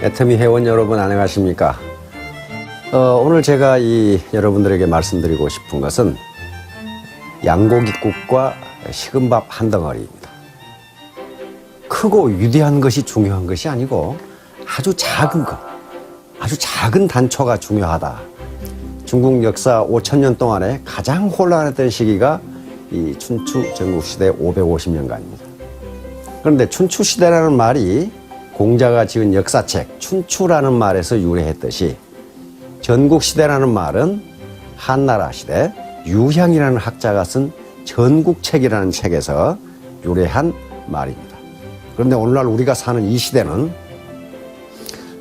애터미 회원 여러분 안녕하십니까? 오늘 제가 여러분들에게 말씀드리고 싶은 것은 양고기국과 식은밥 한 덩어리입니다. 크고 위대한 것이 중요한 것이 아니고 아주 작은 것, 아주 작은 단초가 중요하다. 중국 역사 5,000년 동안에 가장 혼란했던 시기가 이 춘추 전국시대 550년간입니다. 그런데 춘추시대라는 말이 공자가 지은 역사책 춘추라는 말에서 유래했듯이 전국시대라는 말은 한나라 시대 유향이라는 학자가 쓴 전국책이라는 책에서 유래한 말입니다. 그런데 오늘날 우리가 사는 이 시대는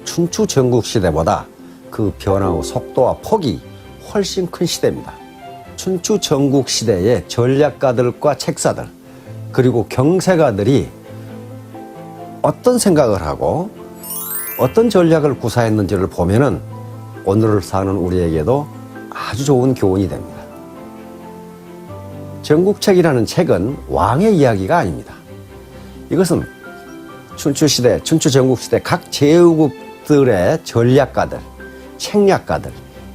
춘추 전국시대보다 그 변화의 속도와 폭이 훨씬 큰 시대입니다. 춘추 전국시대의 전략가들과 책사들 그리고 경세가들이 어떤 생각을 하고 어떤 전략을 구사했는지를 보면은 오늘을 사는 우리에게도 아주 좋은 교훈이 됩니다. 전국책이라는 책은 왕의 이야기가 아닙니다. 이것은 춘추시대, 춘추전국시대 각 제후국들의 전략가들, 책략가들,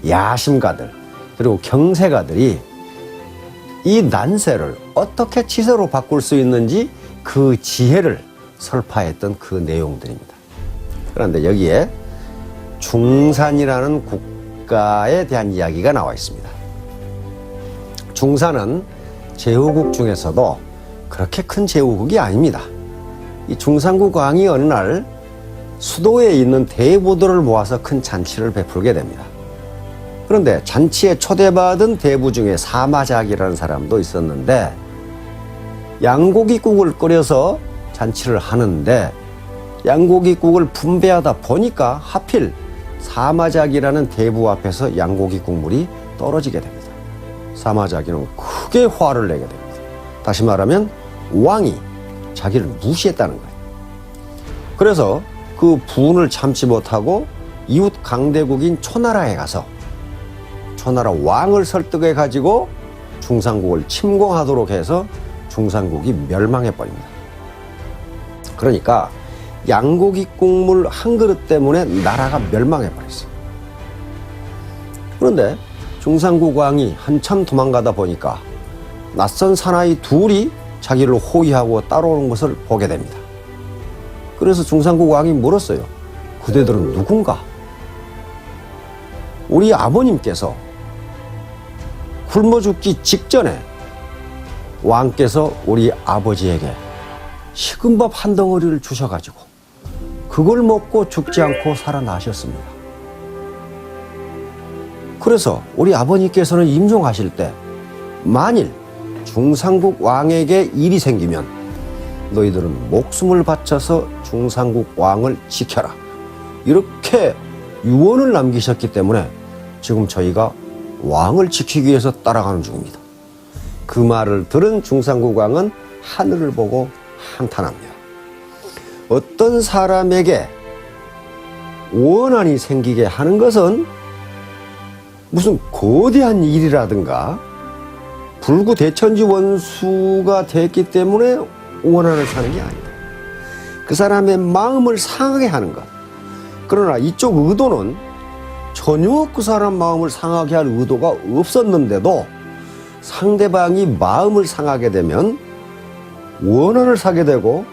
야심가들, 그리고 경세가들이 이 난세를 어떻게 치세로 바꿀 수 있는지 그 지혜를 설파했던 그 내용들입니다. 그런데 여기에 중산이라는 국가에 대한 이야기가 나와 있습니다. 중산은 제후국 중에서도 그렇게 큰 제후국이 아닙니다. 이 중산국 왕이 어느 날 수도에 있는 대부들을 모아서 큰 잔치를 베풀게 됩니다. 그런데 잔치에 초대받은 대부 중에 사마작이라는 사람도 있었는데 양고기국을 끓여서 잔치를 하는데 양고기국을 분배하다 보니까 하필 사마작이라는 대부 앞에서 양고기 국물이 떨어지게 됩니다. 사마작이는 크게 화를 내게 됩니다. 다시 말하면 왕이 자기를 무시했다는 거예요. 그래서 그 분을 참지 못하고 이웃 강대국인 초나라에 가서 초나라 왕을 설득해 가지고 중산국을 침공하도록 해서 중산국이 멸망해 버립니다. 그러니까 양고기 국물 한 그릇 때문에 나라가 멸망해 버렸어요. 그런데 중산국 왕이 한참 도망가다 보니까 낯선 사나이 둘이 자기를 호위하고 따라오는 것을 보게 됩니다. 그래서 중산국 왕이 물었어요. 그대들은 누군가? 우리 아버님께서 굶어 죽기 직전에 왕께서 우리 아버지에게 식은밥 한 덩어리를 주셔가지고 그걸 먹고 죽지 않고 살아나셨습니다. 그래서 우리 아버님께서는 임종하실 때 만일 중산국 왕에게 일이 생기면 너희들은 목숨을 바쳐서 중산국 왕을 지켜라. 이렇게 유언을 남기셨기 때문에 지금 저희가 왕을 지키기 위해서 따라가는 중입니다. 그 말을 들은 중산국 왕은 하늘을 보고 한탄합니다. 어떤 사람에게 원한이 생기게 하는 것은 무슨 거대한 일이라든가 불구대천지 원수가 됐기 때문에 원한을 사는 게 아니다. 그 사람의 마음을 상하게 하는 것. 그러나 이쪽 의도는 전혀 그 사람 마음을 상하게 할 의도가 없었는데도 상대방이 마음을 상하게 되면 원한을 사게 되고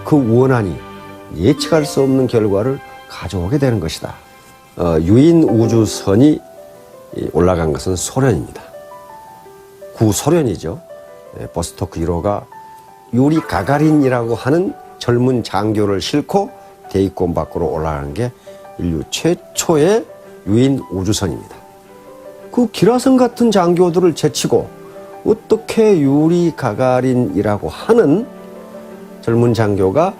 그 원한이 예측할 수 없는 결과를 가져오게 되는 것이다. 유인 우주선이 올라간 것은 소련입니다. 구소련이죠. 보스토크 1호가 유리 가가린이라고 하는 젊은 장교를 싣고 대기권 밖으로 올라가는 게 인류 최초의 유인 우주선입니다. 그 기라성 같은 장교들을 제치고 어떻게 유리 가가린이라고 하는 젊은 장교가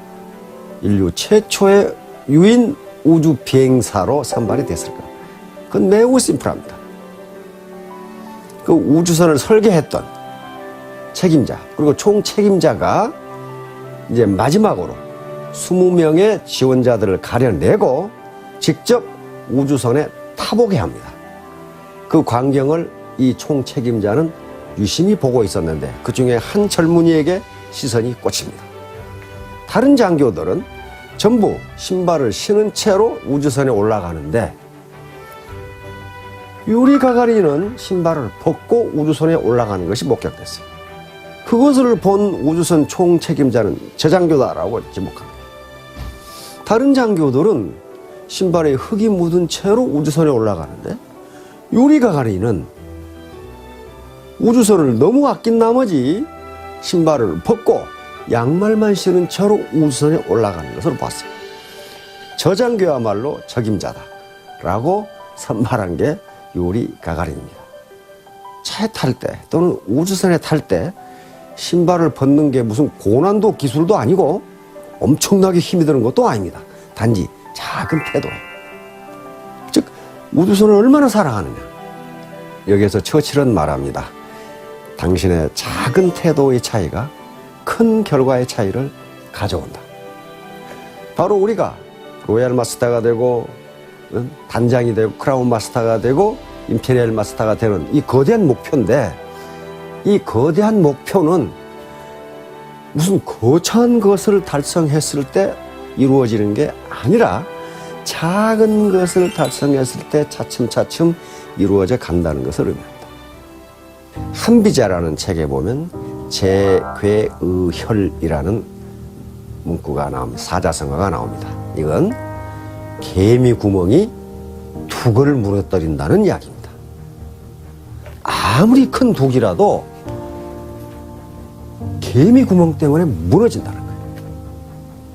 인류 최초의 유인 우주 비행사로 선발이 됐을까? 그건 매우 심플합니다. 그 우주선을 설계했던 책임자, 그리고 총 책임자가 이제 마지막으로 20명의 지원자들을 가려내고 직접 우주선에 타보게 합니다. 그 광경을 이 총 책임자는 유심히 보고 있었는데 그 중에 한 젊은이에게 시선이 꽂힙니다. 다른 장교들은 전부 신발을 신은 채로 우주선에 올라가는데 유리 가가린은 신발을 벗고 우주선에 올라가는 것이 목격됐어요. 그것을 본 우주선 총책임자는 저장교다라고 지목합니다. 다른 장교들은 신발에 흙이 묻은 채로 우주선에 올라가는데 유리 가가린은 우주선을 너무 아낀 나머지 신발을 벗고 양말만 신은 채로 우주선에 올라가는 것으로 봤어요. 저 장교야말로 적임자다라고 선발한 게 유리 가가린입니다. 차에 탈 때 또는 우주선에 탈 때 신발을 벗는 게 무슨 고난도 기술도 아니고 엄청나게 힘이 드는 것도 아닙니다. 단지 작은 태도예요. 즉 우주선을 얼마나 사랑하느냐. 여기에서 처칠은 말합니다. 당신의 작은 태도의 차이가 큰 결과의 차이를 가져온다. 바로 우리가 로얄 마스터가 되고 단장이 되고 크라운 마스터가 되고 임페리얼 마스터가 되는 이 거대한 목표인데, 이 거대한 목표는 무슨 거창한 것을 달성했을 때 이루어지는 게 아니라 작은 것을 달성했을 때 차츰차츰 이루어져 간다는 것을 의미합니다. 한비자라는 책에 보면 재괴의혈이라는 문구가 나옵니다. 사자성어가 나옵니다. 이건 개미 구멍이 두개를 무너뜨린다는 이야기입니다. 아무리 큰 독이라도 개미 구멍 때문에 무너진다는 거예요.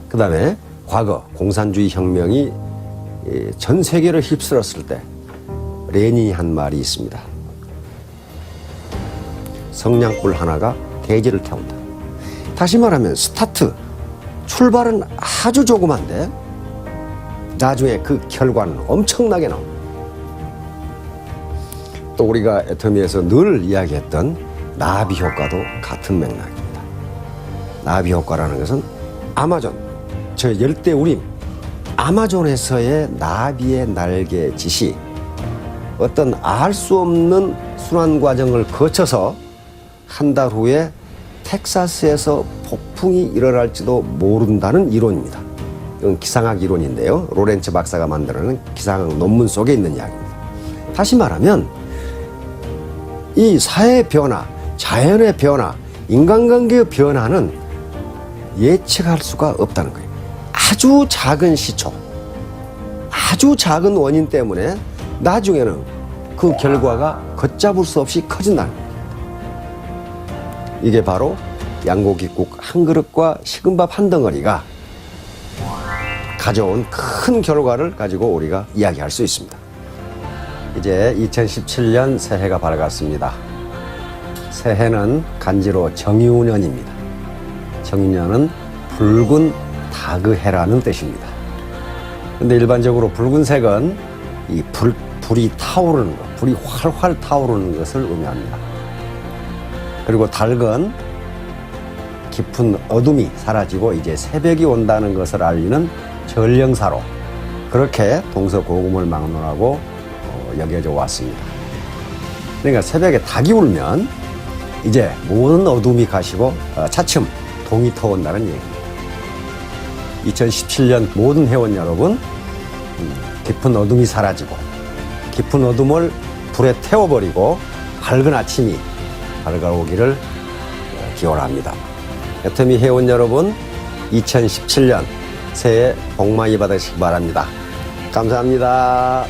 그 다음에 과거 공산주의 혁명이 전 세계를 휩쓸었을 때 레닌이 한 말이 있습니다. 성냥불 하나가 대지를 태운다. 다시 말하면 스타트, 출발은 아주 조그만데 나중에 그 결과는 엄청나게 나옵니다. 또 우리가 애터미에서 늘 이야기했던 나비 효과도 같은 맥락입니다. 나비 효과라는 것은 아마존, 저 열대우림, 아마존에서의 나비의 날개짓이 어떤 알 수 없는 순환 과정을 거쳐서 한 달 후에 텍사스에서 폭풍이 일어날지도 모른다는 이론입니다. 이건 기상학 이론인데요. 로렌츠 박사가 만들어낸 기상학 논문 속에 있는 이야기입니다. 다시 말하면 이 사회의 변화, 자연의 변화, 인간관계의 변화는 예측할 수가 없다는 거예요. 아주 작은 시초, 아주 작은 원인 때문에 나중에는 그 결과가 걷잡을 수 없이 커진다는 거예요. 이게 바로 양고기국 한 그릇과 식은밥 한 덩어리가 가져온 큰 결과를 가지고 우리가 이야기할 수 있습니다. 이제 2017년 새해가 밝았습니다. 새해는 간지로 정유년입니다. 정유년은 붉은 닭의 해라는 뜻입니다. 근데 일반적으로 붉은색은 이 불이 타오르는 것, 불이 활활 타오르는 것을 의미합니다. 그리고 닭은 깊은 어둠이 사라지고 이제 새벽이 온다는 것을 알리는 전령사로 그렇게 동서고금을 막론하고 여겨져 왔습니다. 그러니까 새벽에 닭이 울면 이제 모든 어둠이 가시고 차츰 동이 터온다는 얘기입니다. 2017년 모든 회원 여러분, 깊은 어둠이 사라지고 깊은 어둠을 불에 태워버리고 밝은 아침이 밝아오기를 기원합니다. 애터미 회원 여러분, 2017년 새해 복 많이 받으시기 바랍니다. 감사합니다.